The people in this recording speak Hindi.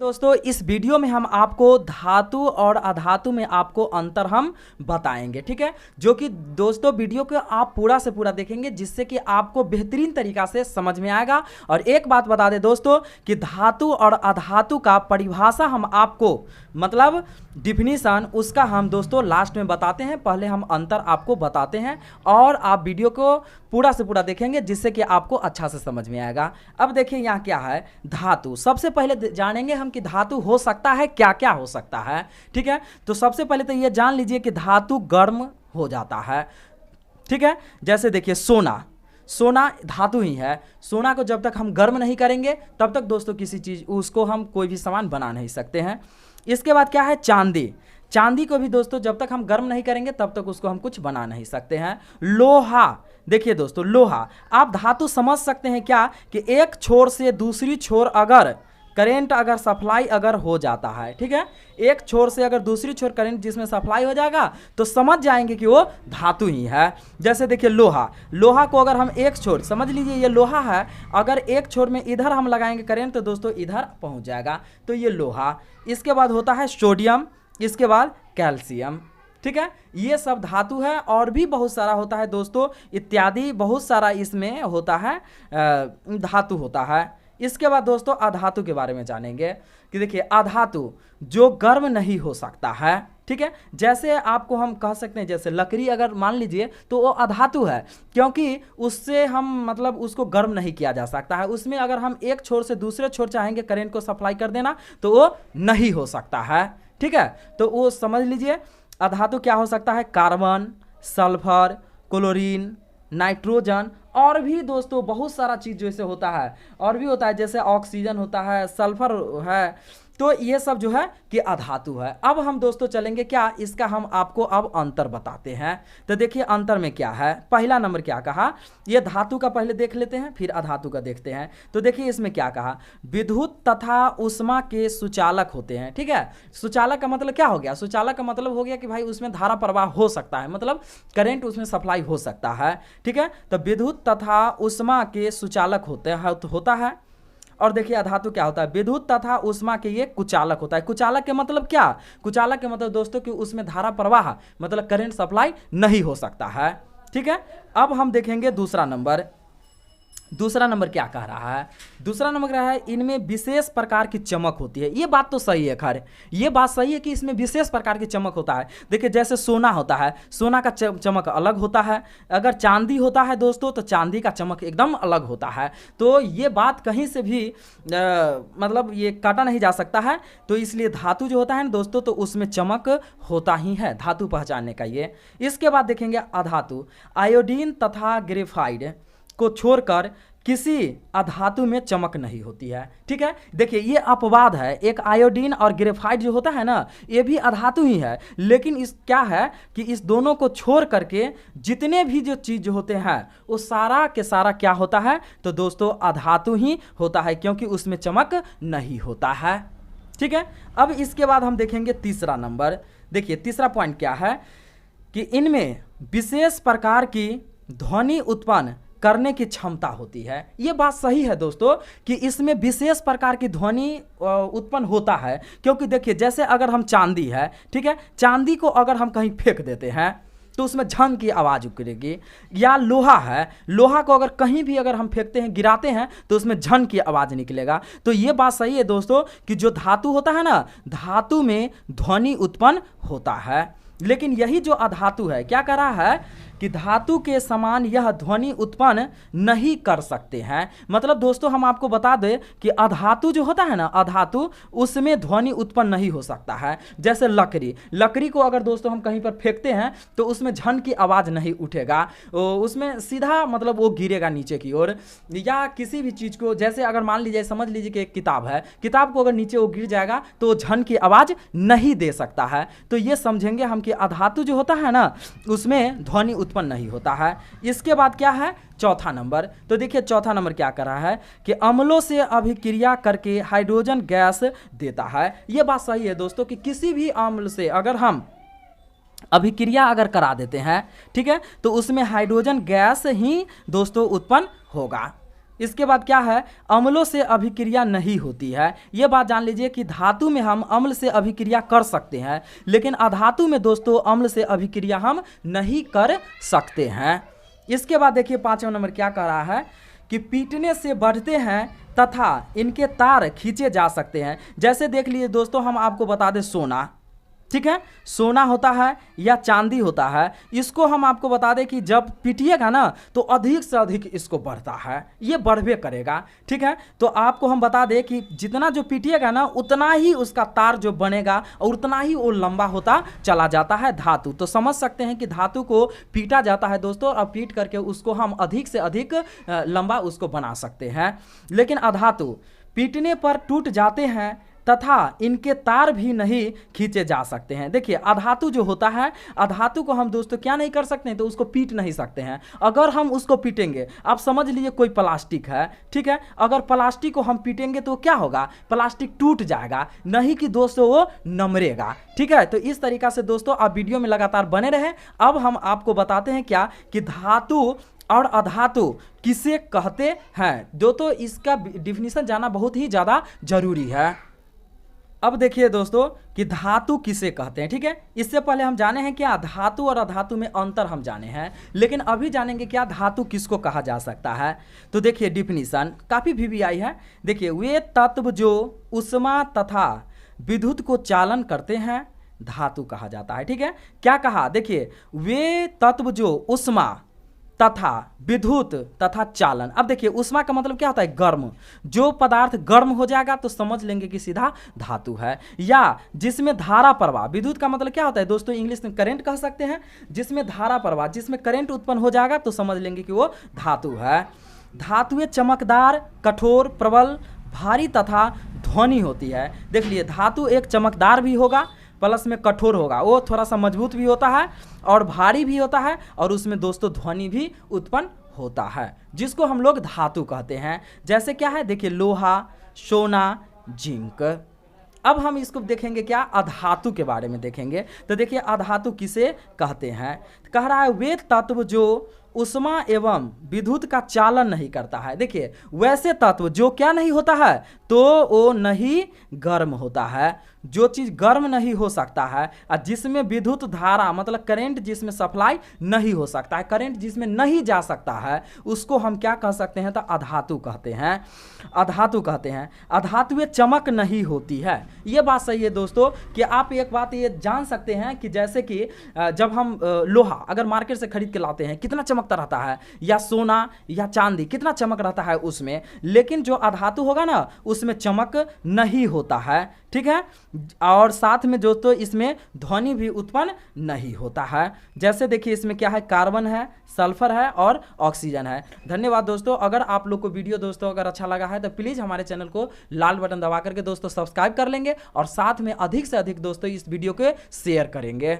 दोस्तों इस वीडियो में हम आपको धातु और अधातु में आपको अंतर हम बताएंगे, ठीक है। जो कि दोस्तों वीडियो को आप पूरा से पूरा देखेंगे जिससे कि आपको बेहतरीन तरीका से समझ में आएगा। और एक बात बता दें दोस्तों कि धातु और अधातु का परिभाषा हम आपको मतलब डिफिनीशन उसका हम दोस्तों लास्ट में बताते हैं। पहले हम अंतर आपको बताते हैं और आप वीडियो को पूरा से पूरा देखेंगे जिससे कि आपको अच्छा से समझ में आएगा। अब देखिए यहाँ क्या है धातु। सबसे पहले जानेंगे हम कि धातु हो सकता है क्या क्या हो सकता है, ठीक है। तो सबसे पहले तो ये जान लीजिए कि धातु गर्म हो जाता है, ठीक है। जैसे देखिए सोना धातु ही है। सोना को जब तक हम गर्म नहीं करेंगे तब तक दोस्तों किसी चीज़ उसको हम कोई भी सामान बना नहीं सकते हैं। इसके बाद क्या है चांदी को भी दोस्तों जब तक हम गर्म नहीं करेंगे तब तक उसको हम कुछ बना नहीं सकते हैं। लोहा, देखिए दोस्तों लोहा, आप धातु समझ सकते हैं क्या कि एक छोर से दूसरी छोर अगर करंट अगर सप्लाई अगर हो जाता है, ठीक है, एक छोर से अगर दूसरी छोर करंट जिसमें सप्लाई हो जाएगा तो समझ जाएंगे कि वो धातु ही है। जैसे देखिए लोहा को अगर हम एक छोर समझ लीजिए ये लोहा है, अगर एक छोर में इधर हम लगाएंगे करंट तो दोस्तों इधर पहुंच जाएगा, तो ये लोहा। इसके बाद होता है सोडियम, इसके बाद कैल्शियम, ठीक है। ये सब धातु है और भी बहुत सारा होता है दोस्तों, इत्यादि बहुत सारा इसमें होता है धातु होता है। इसके बाद दोस्तों अधातु के बारे में जानेंगे कि देखिए अधातु जो गर्म नहीं हो सकता है, ठीक है। जैसे आपको हम कह सकते हैं जैसे लकड़ी अगर मान लीजिए तो वो अधातु है क्योंकि उससे हम मतलब उसको गर्म नहीं किया जा सकता है। उसमें अगर हम एक छोर से दूसरे छोर चाहेंगे करंट को सप्लाई कर देना तो वो नहीं हो सकता है, ठीक है। तो वो समझ लीजिए अधातु क्या हो सकता है, कार्बन, सल्फर, क्लोरीन, नाइट्रोजन और भी दोस्तों बहुत सारा चीज़ जैसे होता है और भी होता है, जैसे ऑक्सीजन होता है, सल्फर है, तो ये सब जो है कि अधातु है। अब हम दोस्तों चलेंगे क्या इसका हम आपको अब अंतर बताते हैं। तो देखिए अंतर में क्या है, पहला नंबर क्या कहा, ये धातु का पहले देख लेते हैं फिर अधातु का देखते हैं। तो देखिए इसमें क्या कहा, विद्युत तथा ऊष्मा के सुचालक होते हैं, ठीक है। सुचालक का मतलब क्या हो गया, सुचालक का मतलब हो गया कि भाई उसमें धारा प्रवाह हो सकता है, मतलब करंट उसमें सप्लाई हो सकता है, ठीक है। तो विद्युत तथा ऊष्मा के सुचालक होता है। और देखिए अधातु क्या होता है, विद्युत तथा ऊष्मा के ये कुचालक होता है। कुचालक के मतलब क्या, कुचालक के मतलब दोस्तों कि उसमें धारा प्रवाह मतलब करंट सप्लाई नहीं हो सकता है, ठीक है। अब हम देखेंगे दूसरा नंबर क्या कह रहा है, दूसरा नंबर कह रहा है इनमें विशेष प्रकार की चमक होती है। ये बात तो सही है, खैर ये बात सही है कि इसमें विशेष प्रकार की चमक होता है। देखिए जैसे सोना होता है, सोना का चमक अलग होता है, अगर चांदी होता है दोस्तों तो चांदी का चमक एकदम अलग होता है। तो ये बात कहीं से भी मतलब ये काटा नहीं जा सकता है। तो इसलिए धातु जो होता है ना दोस्तों तो उसमें चमक होता ही है, धातु पहचानने का ये। इसके बाद देखेंगे अधातु, आयोडीन तथा ग्रेफाइड को छोड़कर किसी अधातु में चमक नहीं होती है, ठीक है। देखिए ये अपवाद है, एक आयोडीन और ग्रेफाइट जो होता है ना ये भी अधातु ही है, लेकिन इस क्या है कि इस दोनों को छोड़ करके जितने भी जो चीज़ होते हैं वो सारा के सारा क्या होता है तो दोस्तों अधातु ही होता है क्योंकि उसमें चमक नहीं होता है, ठीक है। अब इसके बाद हम देखेंगे तीसरा नंबर। देखिए तीसरा पॉइंट क्या है कि इनमें विशेष प्रकार की ध्वनि उत्पन्न करने की क्षमता होती है। ये बात सही है दोस्तों कि इसमें विशेष प्रकार की ध्वनि उत्पन्न होता है क्योंकि देखिए जैसे अगर हम चांदी है, ठीक है, चांदी को अगर हम कहीं फेंक देते हैं तो उसमें झंग की आवाज़ उकरेगी, या लोहा है, लोहा को अगर कहीं भी अगर हम फेंकते हैं गिराते हैं तो उसमें झंग की आवाज़ निकलेगा। तो ये बात सही है दोस्तों कि जो धातु होता है ना धातु में ध्वनि उत्पन्न होता है, लेकिन यही जो अधातु है क्या कर रहा है कि धातु के समान यह ध्वनि उत्पन्न नहीं कर सकते हैं। मतलब दोस्तों हम आपको बता दें कि अधातु जो होता है ना अधातु उसमें ध्वनि उत्पन्न नहीं हो सकता है। जैसे लकड़ी को अगर दोस्तों हम कहीं पर फेंकते हैं तो उसमें झन की आवाज़ नहीं उठेगा, उसमें सीधा मतलब वो गिरेगा नीचे की ओर। या किसी भी चीज़ को जैसे अगर मान लीजिए समझ लीजिए कि एक किताब है, किताब को अगर नीचे वो गिर जाएगा तो वो झन की आवाज़ नहीं दे सकता है। तो ये समझेंगे हम कि अधातु जो होता है ना उसमें ध्वनि उत्पन्न नहीं होता है। इसके बाद क्या है चौथा नंबर। तो देखिए चौथा नंबर क्या कर रहा है कि अम्लों से अभिक्रिया करके हाइड्रोजन गैस देता है। यह बात सही है दोस्तों कि किसी भी अम्ल से अगर हम अभिक्रिया अगर करा देते हैं, ठीक है, तो उसमें हाइड्रोजन गैस ही दोस्तों उत्पन्न होगा। इसके बाद क्या है, अम्लों से अभिक्रिया नहीं होती है। यह बात जान लीजिए कि धातु में हम अम्ल से अभिक्रिया कर सकते हैं, लेकिन अधातु में दोस्तों अम्ल से अभिक्रिया हम नहीं कर सकते हैं। इसके बाद देखिए 5वां नंबर क्या कह रहा है कि पीटने से बढ़ते हैं तथा इनके तार खींचे जा सकते हैं। जैसे देख लीजिए दोस्तों, हम आपको बता दें सोना, ठीक है, सोना होता है या चांदी होता है, इसको हम आपको बता दें कि जब पीटिएगा ना तो अधिक से अधिक इसको बढ़ता है, ये बढ़वे करेगा, ठीक है। तो आपको हम बता दें कि जितना जो पीटिएगा ना उतना ही उसका तार जो बनेगा और उतना ही वो लंबा होता चला जाता है धातु। तो समझ सकते हैं कि धातु को पीटा जाता है दोस्तों, और पीट करके उसको हम अधिक से अधिक लंबा उसको बना सकते हैं। लेकिन अधातु पीटने पर टूट जाते हैं तथा इनके तार भी नहीं खींचे जा सकते हैं। देखिए अधातु जो होता है, अधातु को हम दोस्तों क्या नहीं कर सकते हैं, तो उसको पीट नहीं सकते हैं। अगर हम उसको पीटेंगे, आप समझ लीजिए कोई प्लास्टिक है, ठीक है, अगर प्लास्टिक को हम पीटेंगे तो क्या होगा, प्लास्टिक टूट जाएगा, नहीं कि दोस्तों वो नमरेगा, ठीक है। तो इस तरीका से दोस्तों आप वीडियो में लगातार बने रहें। अब हम आपको बताते हैं क्या कि धातु और अधातु किसे कहते हैं। दोस्तों इसका डिफिनीशन जानना बहुत ही ज़्यादा जरूरी है। अब देखिए दोस्तों कि धातु किसे कहते हैं, ठीक है। इससे पहले हम जाने हैं क्या धातु और अधातु में अंतर हम जाने हैं, लेकिन अभी जानेंगे क्या धातु किसको कहा जा सकता है। तो देखिए डिफिनीशन काफ़ी VVI है। देखिए वे तत्व जो ऊष्मा तथा विद्युत को चालन करते हैं धातु कहा जाता है, ठीक है। क्या कहा, देखिए वे तत्व जो ऊष्मा तथा विद्युत तथा चालन। अब देखिए ऊष्मा का मतलब क्या होता है, गर्म, जो पदार्थ गर्म हो जाएगा तो समझ लेंगे कि सीधा धातु है। या जिसमें धारा प्रवाह, विद्युत का मतलब क्या होता है दोस्तों, इंग्लिश में करंट कह सकते हैं, जिसमें धारा प्रवाह, जिसमें करंट उत्पन्न हो जाएगा तो समझ लेंगे कि वो धातु है। धातुएं चमकदार, कठोर, प्रबल, भारी तथा ध्वनि होती है। देख लिए धातु एक चमकदार भी होगा, प्लस में कठोर होगा, वो थोड़ा सा मजबूत भी होता है और भारी भी होता है, और उसमें दोस्तों ध्वनि भी उत्पन्न होता है, जिसको हम लोग धातु कहते हैं। जैसे क्या है, देखिए लोहा, सोना, जिंक। अब हम इसको देखेंगे क्या, अधातु के बारे में देखेंगे। तो देखिए अधातु किसे कहते हैं, कह रहा है वे तत्व जो ऊष्मा एवं विद्युत का चालन नहीं करता है। देखिए वैसे तत्व जो क्या नहीं होता है, तो वो नहीं गर्म होता है, जो चीज़ गर्म नहीं हो सकता है, और जिसमें विद्युत धारा मतलब करंट जिसमें सप्लाई नहीं हो सकता है, करंट जिसमें नहीं जा सकता है, उसको हम क्या कह सकते हैं, तो अधातु कहते हैं। अधातु कहते हैं। अधातुएं चमक नहीं होती है। ये बात सही है दोस्तों कि आप एक बात ये जान सकते हैं कि जैसे कि जब हम लोहा अगर मार्केट से खरीद के लाते हैं कितना चमकता रहता है, या सोना या चांदी कितना चमक रहता है उसमें, लेकिन जो अधातु होगा ना उसमें चमक नहीं होता है, ठीक है। और साथ में दोस्तों इसमें ध्वनि भी उत्पन्न नहीं होता है। जैसे देखिए इसमें क्या है, कार्बन है, सल्फर है और ऑक्सीजन है। धन्यवाद दोस्तों। अगर आप लोग को वीडियो दोस्तों अगर अच्छा लगा है तो प्लीज़ हमारे चैनल को लाल बटन दबा करके दोस्तों सब्सक्राइब कर लेंगे, और साथ में अधिक से अधिक दोस्तों इस वीडियो को शेयर करेंगे।